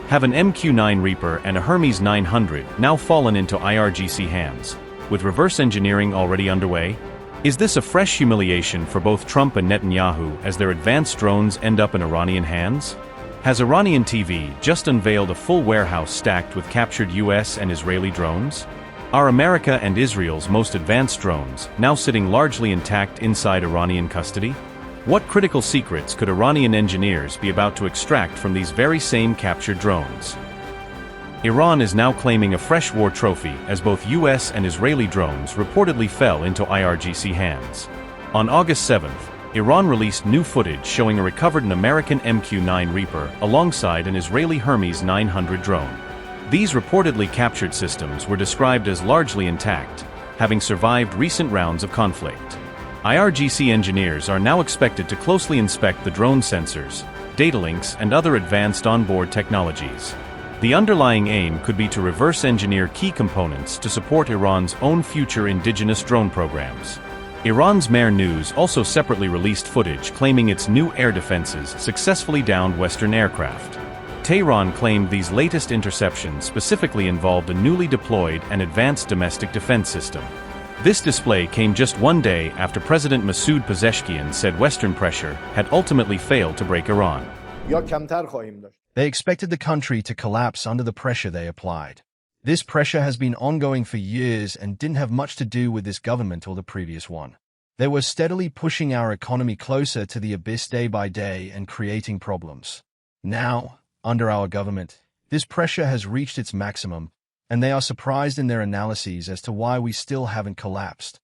Have an MQ-9 Reaper and a Hermes 900 now fallen into IRGC hands, with reverse engineering already underway? Is this a fresh humiliation for both Trump and Netanyahu as their advanced drones end up in Iranian hands? Has Iranian TV just unveiled a full warehouse stacked with captured US and Israeli drones? Are America and Israel's most advanced drones now sitting largely intact inside Iranian custody? What critical secrets could Iranian engineers be about to extract from these very same captured drones? Iran is now claiming a fresh war trophy as both US and Israeli drones reportedly fell into IRGC hands. On August 7th, Iran released new footage showing a recovered American MQ-9 Reaper alongside an Israeli Hermes 900 drone. These reportedly captured systems were described as largely intact, having survived recent rounds of conflict. IRGC engineers are now expected to closely inspect the drone sensors, datalinks, and other advanced onboard technologies. The underlying aim could be to reverse engineer key components to support Iran's own future indigenous drone programs. Iran's Mer News also separately released footage claiming its new air defenses successfully downed Western aircraft. Tehran claimed these latest interceptions specifically involved a newly deployed and advanced domestic defense system. This display came just one day after President Masoud Pezeshkian said Western pressure had ultimately failed to break Iran. They expected the country to collapse under the pressure they applied. This pressure has been ongoing for years and didn't have much to do with this government or the previous one. They were steadily pushing our economy closer to the abyss day by day and creating problems. Now, under our government, this pressure has reached its maximum, and they are surprised in their analyses as to why we still haven't collapsed.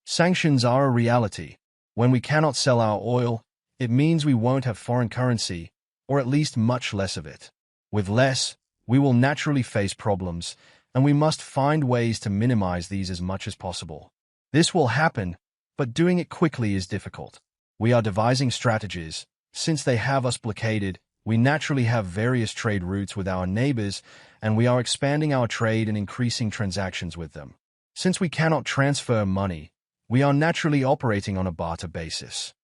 Sanctions are a reality. When we cannot sell our oil, it means we won't have foreign currency, or at least much less of it. With less, we will naturally face problems, and we must find ways to minimize these as much as possible. This will happen, but doing it quickly is difficult. We are devising strategies. Since they have us blockaded, we naturally have various trade routes with our neighbors, and we are expanding our trade and increasing transactions with them. Since we cannot transfer money, we are naturally operating on a barter basis.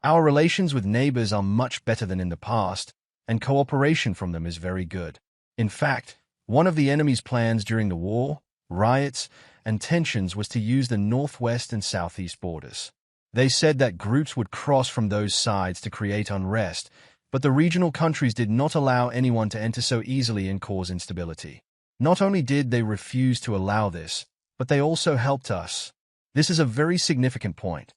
Our relations with neighbors are much better than in the past, and cooperation from them is very good. In fact, one of the enemy's plans during the war, riots, and tensions was to use the northwest and southeast borders. They said that groups would cross from those sides to create unrest, but the regional countries did not allow anyone to enter so easily and cause instability. Not only did they refuse to allow this, but they also helped us. This is a very significant point.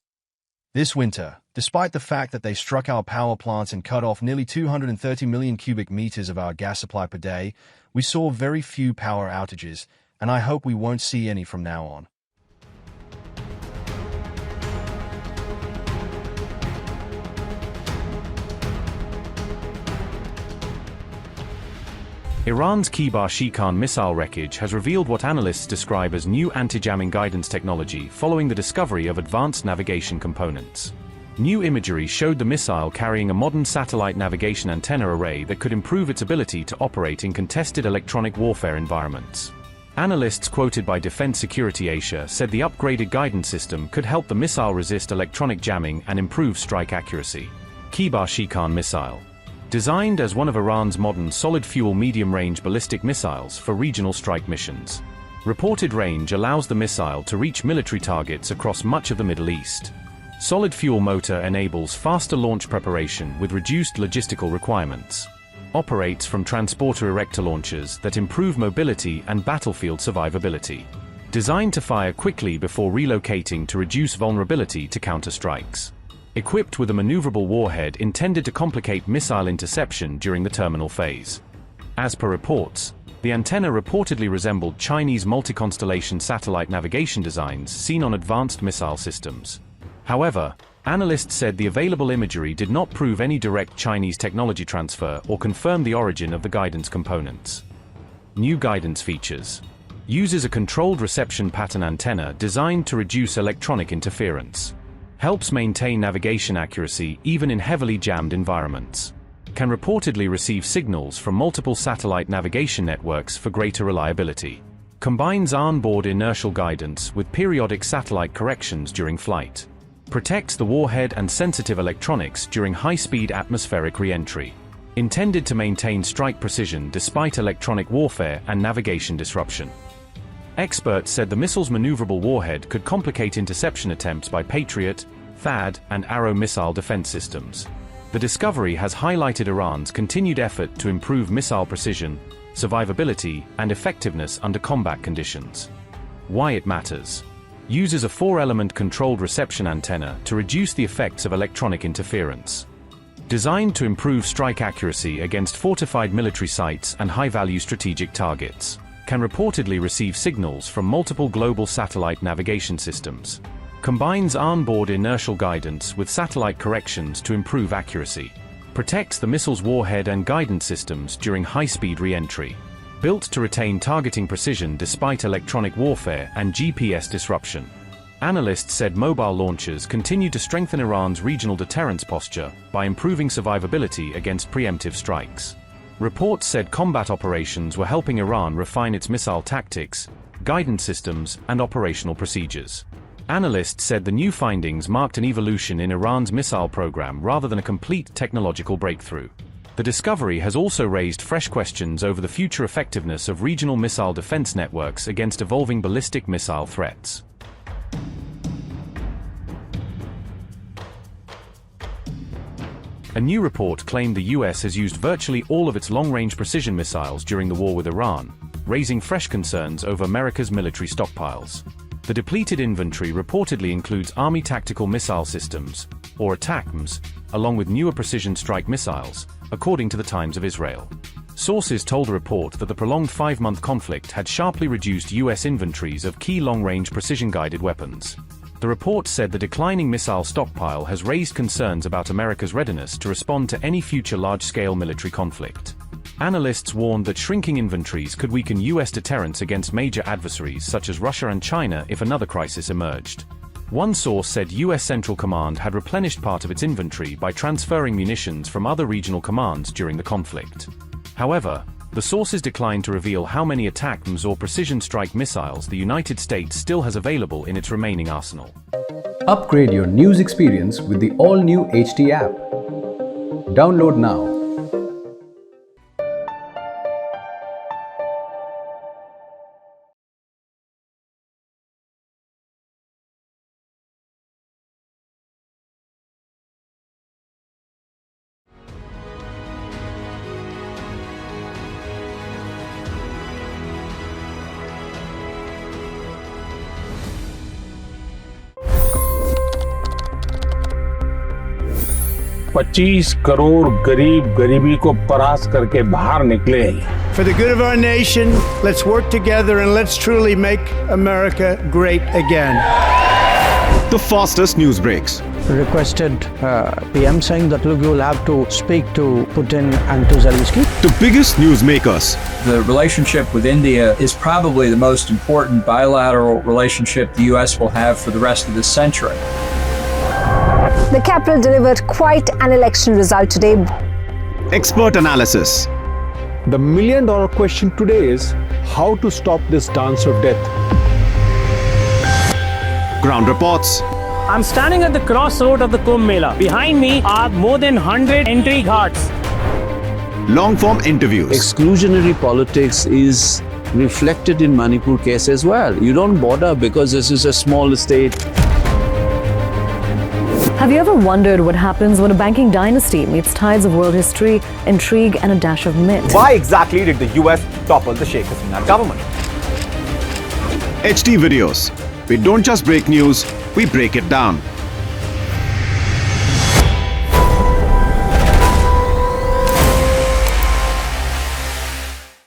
This winter, despite the fact that they struck our power plants and cut off nearly 230 million cubic meters of our gas supply per day, we saw very few power outages, and I hope we won't see any from now on. Iran's Kibar-Shikan missile wreckage has revealed what analysts describe as new anti-jamming guidance technology following the discovery of advanced navigation components. New imagery showed the missile carrying a modern satellite navigation antenna array that could improve its ability to operate in contested electronic warfare environments. Analysts quoted by Defense Security Asia said the upgraded guidance system could help the missile resist electronic jamming and improve strike accuracy. Kibar-Shikan missile. Designed as one of Iran's modern solid-fuel medium-range ballistic missiles for regional strike missions. Reported range allows the missile to reach military targets across much of the Middle East. Solid-fuel motor enables faster launch preparation with reduced logistical requirements. Operates from transporter erector launchers that improve mobility and battlefield survivability. Designed to fire quickly before relocating to reduce vulnerability to counter-strikes. Equipped with a maneuverable warhead intended to complicate missile interception during the terminal phase. As per reports, the antenna reportedly resembled Chinese multi-constellation satellite navigation designs seen on advanced missile systems. However, analysts said the available imagery did not prove any direct Chinese technology transfer or confirm the origin of the guidance components. New guidance features. Uses a controlled reception pattern antenna designed to reduce electronic interference. Helps maintain navigation accuracy even in heavily jammed environments. Can reportedly receive signals from multiple satellite navigation networks for greater reliability. Combines onboard inertial guidance with periodic satellite corrections during flight. Protects the warhead and sensitive electronics during high-speed atmospheric re-entry. intended to maintain strike precision despite electronic warfare and navigation disruption. Experts said the missile's maneuverable warhead could complicate interception attempts by Patriot, THAAD, and Arrow missile defense systems. The discovery has highlighted Iran's continued effort to improve missile precision, survivability, and effectiveness under combat conditions. Why it matters. Uses a 4-element controlled reception antenna to reduce the effects of electronic interference. Designed to improve strike accuracy against fortified military sites and high-value strategic targets, can reportedly receive signals from multiple global satellite navigation systems. Combines onboard inertial guidance with satellite corrections to improve accuracy. Protects the missile's warhead and guidance systems during high-speed re-entry. Built to retain targeting precision despite electronic warfare and GPS disruption. Analysts said mobile launchers continue to strengthen Iran's regional deterrence posture by improving survivability against preemptive strikes. Reports said combat operations were helping Iran refine its missile tactics, guidance systems, and operational procedures. Analysts said the new findings marked an evolution in Iran's missile program rather than a complete technological breakthrough. The discovery has also raised fresh questions over the future effectiveness of regional missile defense networks against evolving ballistic missile threats. A new report claimed the US has used virtually all of its long-range precision missiles during the war with Iran, raising fresh concerns over America's military stockpiles. The depleted inventory reportedly includes Army Tactical Missile Systems, or ATACMS, along with newer precision strike missiles, according to the Times of Israel. Sources told a report that the prolonged 5-month conflict had sharply reduced US inventories of key long-range precision-guided weapons. The report said the declining missile stockpile has raised concerns about America's readiness to respond to any future large-scale military conflict. Analysts warned that shrinking inventories could weaken US deterrence against major adversaries such as Russia and China if another crisis emerged. One source said US Central Command had replenished part of its inventory by transferring munitions from other regional commands during the conflict. However, the sources declined to reveal how many ATACMS or precision strike missiles the United States still has available in its remaining arsenal. Upgrade your news experience with the all-new HT app. Download now. $25 crore गरीब गरीबी को परास्त करके बाहर निकले। For the good of our nation, let's work together and let's truly make America great again. The fastest news breaks. Requested PM saying that look, you'll have to speak to Putin and to Zelensky. The biggest news makers. The relationship with India is probably the most important bilateral relationship the US will have for the rest of this century. The capital delivered quite an election result today. Expert analysis. The million-dollar question today is how to stop this dance of death. Ground reports. I'm standing at the crossroad of the Kumbh Mela. Behind me are more than 100 entry ghats. Long-form interviews. Exclusionary politics is reflected in Manipur case as well. You don't bother because this is a small state. Have you ever wondered what happens when a banking dynasty meets tides of world history, intrigue, and a dash of myth? Why exactly did the US topple the Sheikh Hasina government? HT videos. We don't just break news, we break it down.